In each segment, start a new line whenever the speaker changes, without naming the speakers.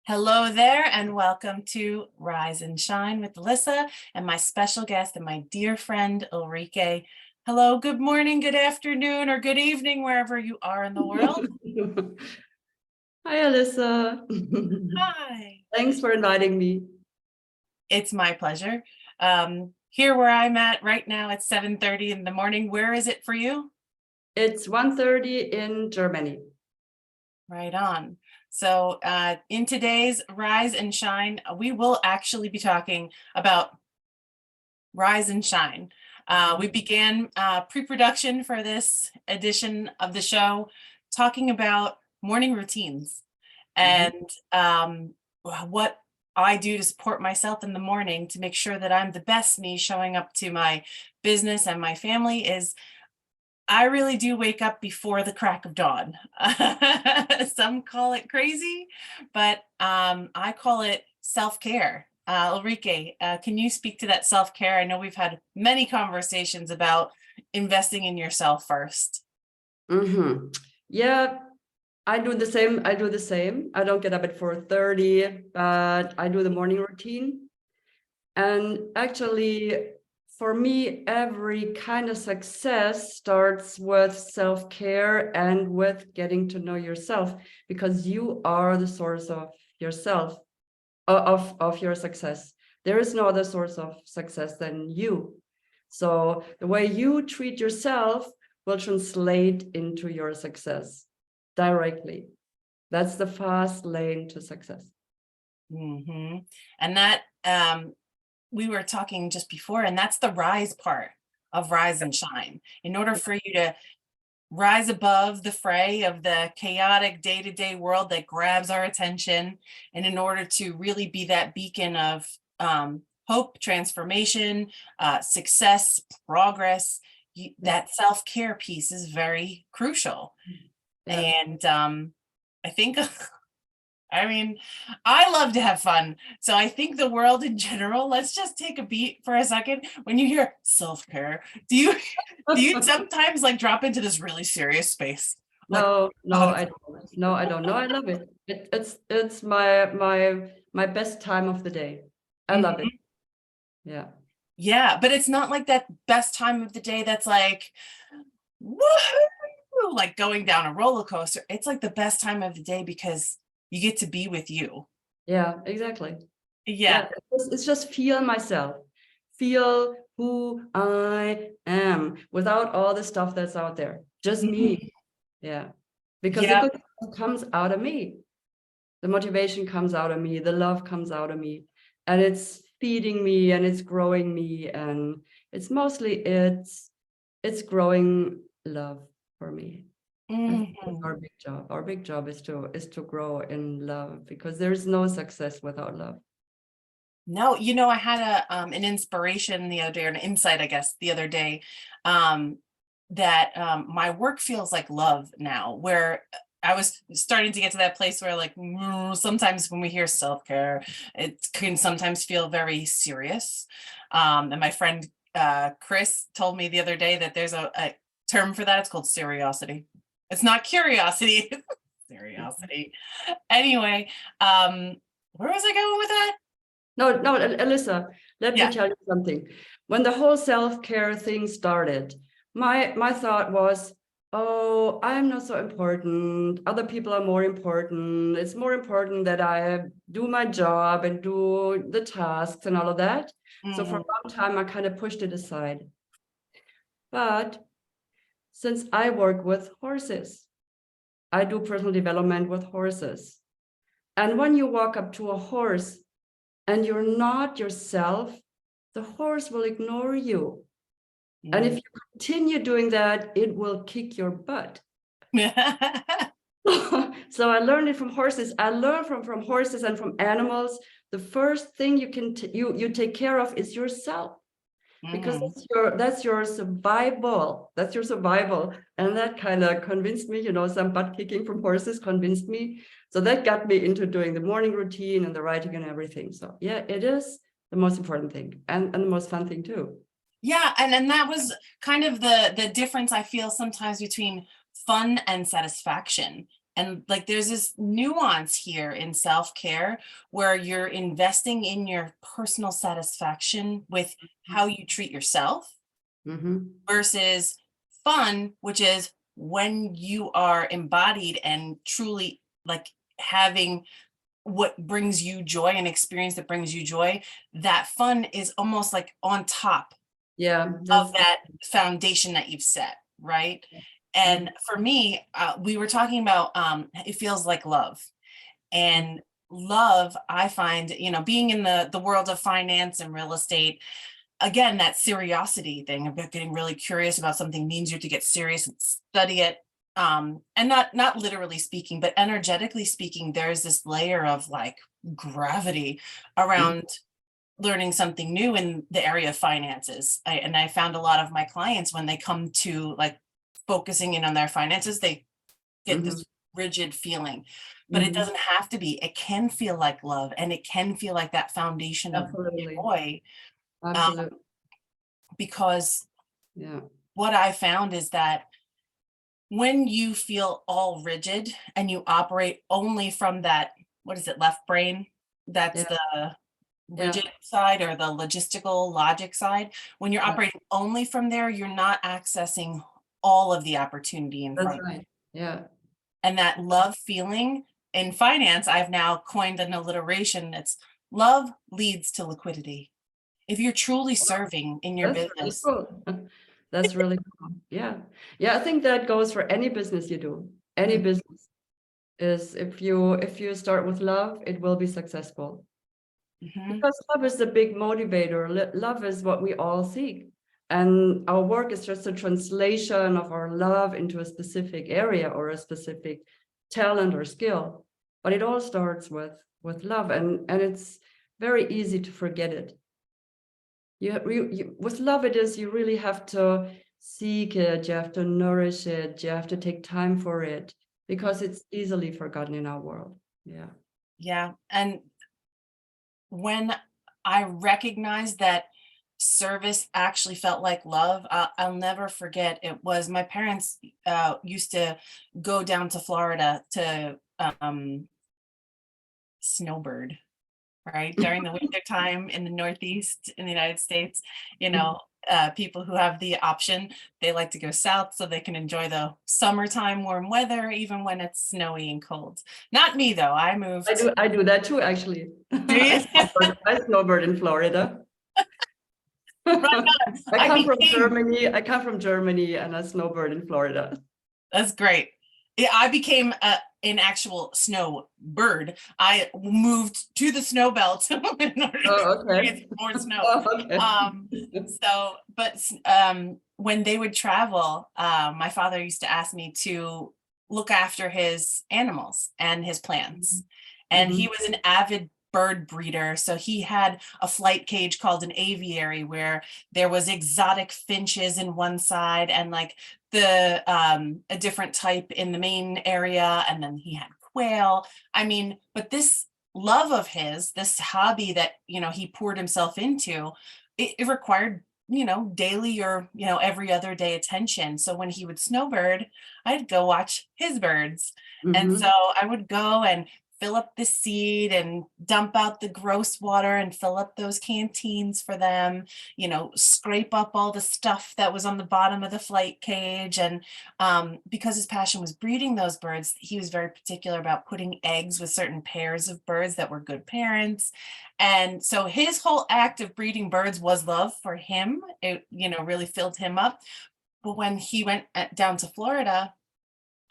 Hello there, and welcome to Rise and Shine with Alissa and my special guest and my dear friend, Ulrike. Hello, good morning, good afternoon, or good evening, wherever you are in the world.
Hi, Alissa.
Hi.
Thanks for inviting me.
It's my pleasure. Here where I'm at right now, it's 7:30 in the morning. Where is it for you?
It's 1:30 in Germany.
Right on. So in today's Rise and Shine, we will actually be talking about Rise and Shine. We began pre-production for this edition of the show talking about morning routines and what I do to support myself in the morning to make sure that I'm the best me showing up to my business and my family is I really do wake up before the crack of dawn. Some call it crazy, but I call it self-care. Ulrike, can you speak to that self-care? I know we've had many conversations about investing in yourself first.
Yeah, I do the same. I don't get up at 4:30, but I do the morning routine. And actually, for me, every kind of success starts with self-care and with getting to know yourself, because you are the source of yourself, of your success. There is no other source of success than you. So the way you treat yourself will translate into your success directly. That's the fast lane to success.
And that we were talking just before, and that's the rise part of Rise and Shine. In order for you to rise above the fray of the chaotic day-to-day world that grabs our attention, and in order to really be that beacon of hope, transformation, success, progress, that self-care piece is very crucial. And I think I love to have fun. So I think the world in general, let's just take a beat for a second. When you hear self-care, do you sometimes like drop into this really serious space?
No, I don't. No, I don't know. I love it. It's my best time of the day. I love it. Yeah.
Yeah, but it's not like that best time of the day that's like, woohoo, like going down a roller coaster. It's like the best time of the day because you get to be with you.
Yeah, exactly.
Yeah.
It's just feel myself, feel who I am without all the stuff that's out there. Just me. Yeah. Because the good stuff comes out of me. The motivation comes out of me. The love comes out of me. And it's feeding me and it's growing me. And it's mostly it's growing love for me. Our big job. Our big job is to grow in love, because there's no success without love.
No, I had an inspiration the other day, or an insight, I guess, the other day, that my work feels like love now, where I was starting to get to that place where like sometimes when we hear self-care, it can sometimes feel very serious. And my friend Chris told me the other day that there's a term for that. It's called seriosity. It's not curiosity, it's seriosity. Anyway, where was I going with that?
No, Alissa, let me tell you something. When the whole self-care thing started, my thought was, oh, I'm not so important. Other people are more important. It's more important that I do my job and do the tasks and all of that. So for a long time, I kind of pushed it aside. But since I work with horses, I do personal development with horses. And when you walk up to a horse and you're not yourself, the horse will ignore you. And if you continue doing that, it will kick your butt. So I learned it from horses. I learned from horses and from animals. The first thing you can you take care of is yourself, because that's your survival. That's your survival. And that kind of convinced me, some butt kicking from horses convinced me. So that got me into doing the morning routine and the writing and everything. So yeah, it is the most important thing, and the most fun thing too.
Yeah, and that was kind of the difference I feel sometimes between fun and satisfaction. And like there's this nuance here in self-care where you're investing in your personal satisfaction with how you treat yourself
Mm-hmm.
versus fun, which is when you are embodied and truly like having what brings you joy, an experience that brings you joy. That fun is almost like on top
Yeah,
of that foundation that you've set, right? And for me, we were talking about it feels like love. And love, I find, being in the world of finance and real estate, again, that curiosity thing about getting really curious about something means you have to get serious and study it. And not literally speaking, but energetically speaking, there's this layer of like gravity around learning something new in the area of finances. And I found a lot of my clients, when they come to like focusing in on their finances, they get this rigid feeling, but it doesn't have to be. It can feel like love, and it can feel like that foundation of
Absolutely.
joy,
Absolutely.
because
Yeah.
what I found is that when you feel all rigid and you operate only from that, what is it, left brain? That's
Yeah.
the
Yeah.
rigid side or the logistical logic side. When you're
Yeah.
operating only from there, you're not accessing all of the opportunity in
That's
front of you.
right. Yeah.
And that love feeling in finance, I've now coined an alliteration that's love leads to liquidity. If you're truly serving in your
That's really
business.
cool. That's really cool. Yeah. Yeah, I think that goes for any business you do. Any business is if you start with love, it will be successful.
Mhm.
Because love is the big motivator. Love is what we all seek. And our work is just a translation of our love into a specific area or a specific talent or skill. But it all starts with love, and it's very easy to forget it. With love, it is you really have to seek it, you have to nourish it, you have to take time for it, because it's easily forgotten in our world. Yeah.
Yeah. And when I recognized that service actually felt like love, I'll never forget. It was my parents used to go down to Florida to snowbird, right? During the winter time in the Northeast in the United States, people who have the option, they like to go south so they can enjoy the summertime warm weather, even when it's snowy and cold. Not me though. I
I
moved.
do I do that too, actually.
Do you?
I snowbird in Florida.
Right on. I became
I come from Germany and I snowbird in Florida.
That's great. Yeah, I became an actual snow bird. I moved to the snow belt in order to
Oh,
experience
okay.
more snow.
Oh, okay.
When they would travel, my father used to ask me to look after his animals and his plants. And he was an avid bird breeder. So he had a flight cage called an aviary where there was exotic finches in one side and like a different type in the main area, and then he had quail. I mean, but this love of his, this hobby that he poured himself into, it required daily or every other day attention. So when he would snowbird, I'd go watch his birds. And so I would go and fill up the seed and dump out the gross water and fill up those canteens for them, scrape up all the stuff that was on the bottom of the flight cage. And because his passion was breeding those birds, he was very particular about putting eggs with certain pairs of birds that were good parents. And so his whole act of breeding birds was love for him. It, really filled him up. But when he went down to Florida,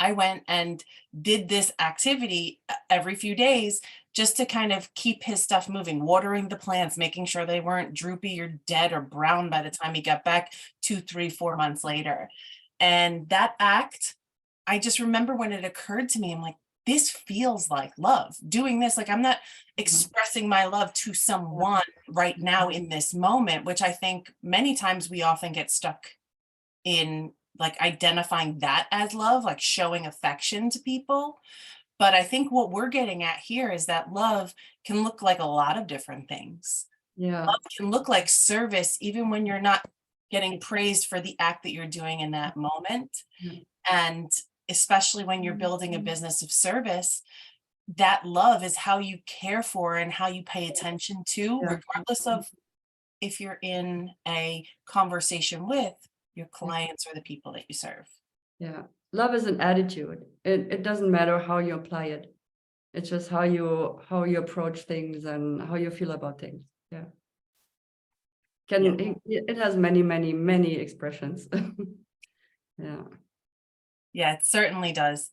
I went and did this activity every few days just to kind of keep his stuff moving, watering the plants, making sure they weren't droopy or dead or brown by the time he got back 2, 3, 4 months later. And that act, I just remember when it occurred to me, I'm like, this feels like love. Doing this, like I'm not expressing my love to someone right now in this moment, which I think many times we often get stuck in like identifying that as love, like showing affection to people. But I think what we're getting at here is that love can look like a lot of different things.
Yeah.
Love can look like service, even when you're not getting praised for the act that you're doing in that moment.
Yeah.
And especially when you're building a business of service, that love is how you care for and how you pay attention to,
Yeah.
regardless of if you're in a conversation with your clients or the people that you serve.
Yeah. Love is an attitude. It doesn't matter how you apply it. It's just how you approach things and how you feel about things. Yeah. It has many, many, many expressions. Yeah.
Yeah, it certainly does.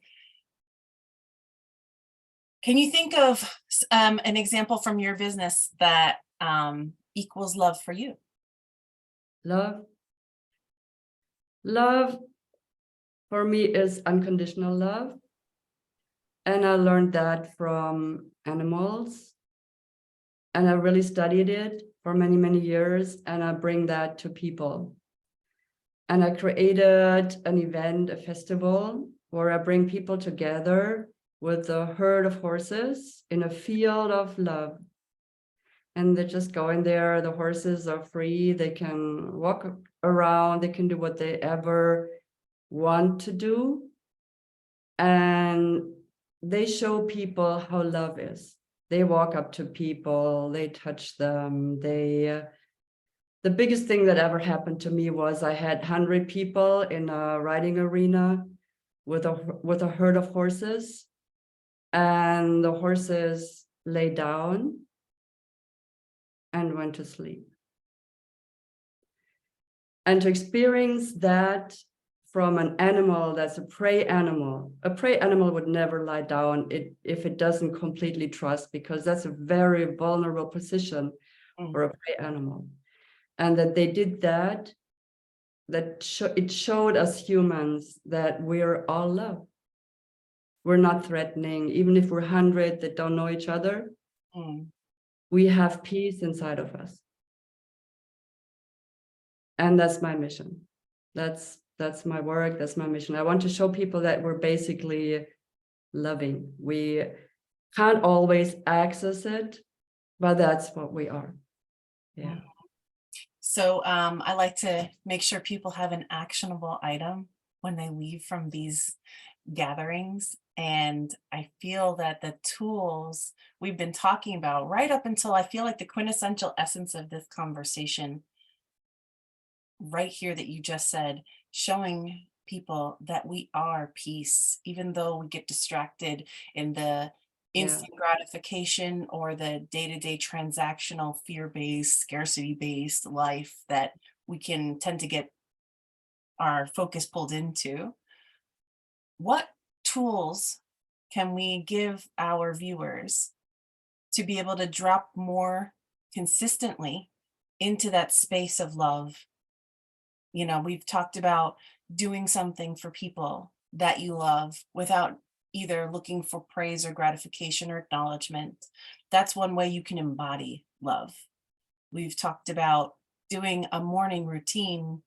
Can you think of an example from your business that equals love for you?
Love. Love for me is unconditional love. And I learned that from animals. And I really studied it for many, many years. And I bring that to people. And I created an event, a festival, where I bring people together with a herd of horses in a field of love. And they just go in there. The horses are free. They can walk around. They can do what they ever want to do. And they show people how love is. They walk up to people. They touch them. The biggest thing that ever happened to me was I had 100 people in a riding arena with a herd of horses, and the horses lay down and went to sleep. And to experience that from an animal that's a prey animal would never lie down if it doesn't completely trust, because that's a very vulnerable position for a prey animal. And that they did that, it showed us humans that we're all love. We're not threatening, even if we're 100 that don't know each other. We have peace inside of us. And that's my mission. That's my work. That's my mission. I want to show people that we're basically loving. We can't always access it, but that's what we are. Yeah.
So I like to make sure people have an actionable item when they leave from these gatherings. And I feel that the tools we've been talking about right up until I feel like the quintessential essence of this conversation right here that you just said, showing people that we are peace, even though we get distracted in the instant gratification or the day-to-day transactional fear-based, scarcity-based life that we can tend to get our focus pulled into. What tools can we give our viewers to be able to drop more consistently into that space of love? You know, we've talked about doing something for people that you love without either looking for praise or gratification or acknowledgement. That's one way you can embody love. We've talked about doing a morning routine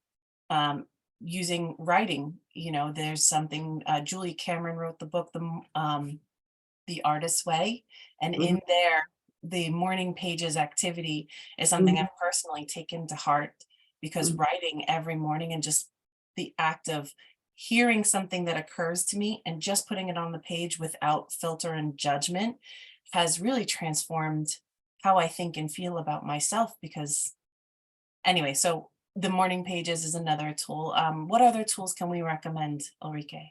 using writing. You know, there's something, Julie Cameron wrote the book, The Artist's Way. And in there, the morning pages activity is something I've personally taken to heart, because writing every morning and just the act of hearing something that occurs to me and just putting it on the page without filter and judgment has really transformed how I think and feel about myself. Because anyway, so the morning pages is another tool. What other tools can we recommend, Ulrike?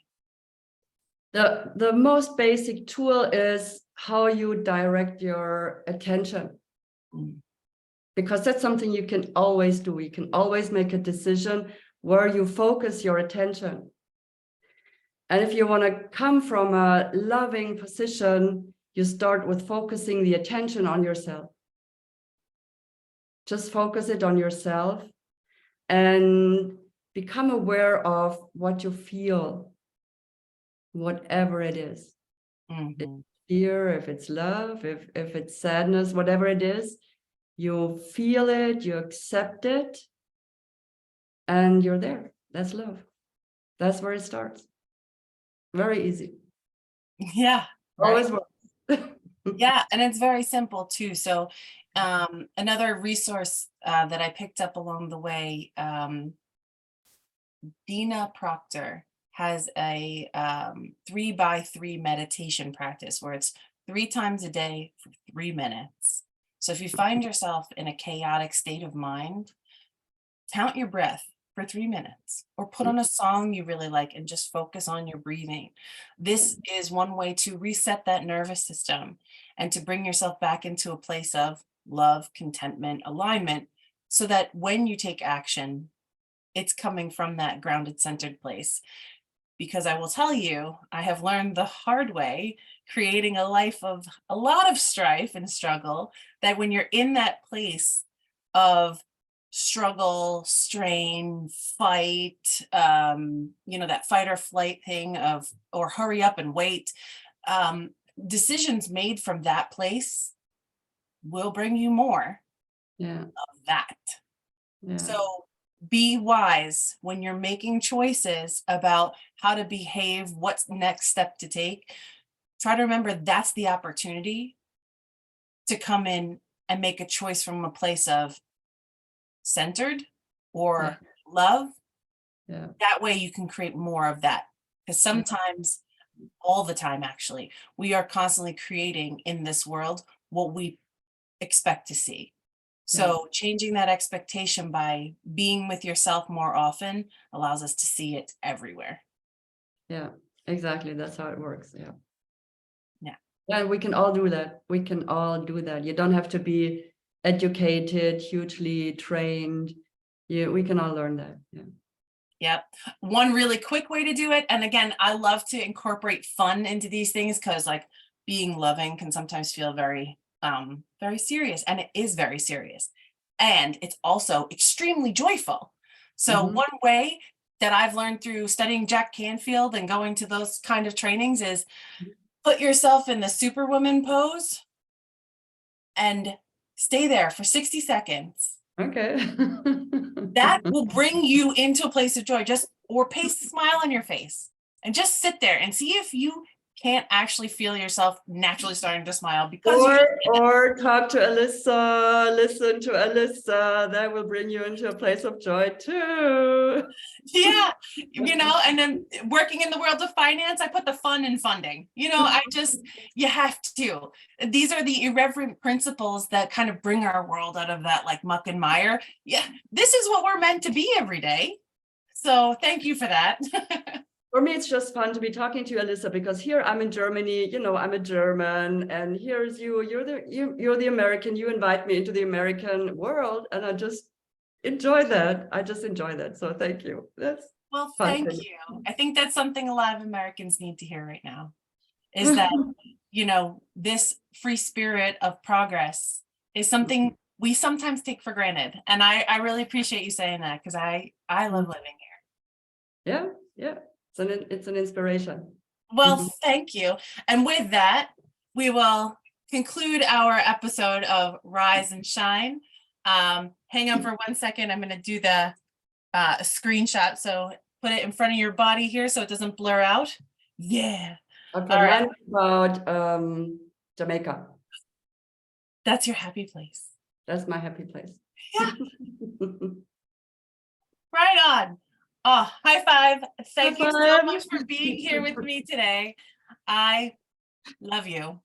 The most basic tool is how you direct your attention. Because that's something you can always do. You can always make a decision where you focus your attention. And if you want to come from a loving position, you start with focusing the attention on yourself. Just focus it on yourself and become aware of what you feel, whatever it is. If it's fear, if it's love, if it's sadness, whatever it is, you feel it, you accept it, and you're there. That's love. That's where it starts. Very easy.
Yeah.
Always works.
Yeah, and it's very simple too. So another resource that I picked up along the way, Dina Proctor has a 3x3 meditation practice where it's 3 times a day for 3 minutes. So if you find yourself in a chaotic state of mind, count your breath for 3 minutes or put on a song you really like and just focus on your breathing. This is one way to reset that nervous system and to bring yourself back into a place of love, contentment, alignment, so that when you take action, it's coming from that grounded, centered place. Because I will tell you, I have learned the hard way, creating a life of a lot of strife and struggle, that when you're in that place of struggle, strain, fight, that fight or flight thing or hurry up and wait, decisions made from that place will bring you more
Yeah.
of that.
Yeah.
So be wise when you're making choices about how to behave, what's the next step to take. Try to remember that's the opportunity to come in and make a choice from a place of centered or love.
Yeah.
That way you can create more of that. Because sometimes, all the time actually, we are constantly creating in this world what we expect to see. So changing that expectation by being with yourself more often allows us to see it everywhere.
Yeah, exactly. That's how it works. Yeah.
Yeah.
Yeah, we can all do that. We can all do that. You don't have to be educated, hugely trained. We can all learn that. Yeah.
Yep. One really quick way to do it. And again, I love to incorporate fun into these things because like being loving can sometimes feel very serious, and it is very serious. And it's also extremely joyful. So one way that I've learned through studying Jack Canfield and going to those kind of trainings is put yourself in the Superwoman pose and stay there for 60 seconds.
Okay.
That will bring you into a place of joy. Or paste a smile on your face and just sit there and see if you can't actually feel yourself naturally starting to smile because
or talk to Alissa, listen to Alissa. That will bring you into a place of joy too.
Yeah, and then working in the world of finance, I put the fun in funding. You have to. These are the irreverent principles that kind of bring our world out of that like muck and mire. Yeah, this is what we're meant to be every day. So thank you for that.
For me, it's just fun to be talking to you, Alissa, because here I'm in Germany, I'm a German, and here's you, you're the American, you invite me into the American world, and I just enjoy that. I just enjoy that. So thank you. That's
Well,
fun.
thank you. I think that's something a lot of Americans need to hear right now, is that, this free spirit of progress is something we sometimes take for granted. And I really appreciate you saying that because I love living here.
Yeah. It's an inspiration.
Well, thank you. And with that, we will conclude our episode of Rise and Shine. Hang on for 1 second. I'm going to do the screenshot. So put it in front of your body here so it doesn't blur out. Yeah.
Okay,
All right.
About Jamaica.
That's your happy place.
That's my happy place.
Yeah. Right on. Oh, high five. Thank you so much for being here with me today. I love you.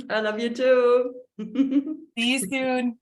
I love you too.
See you soon.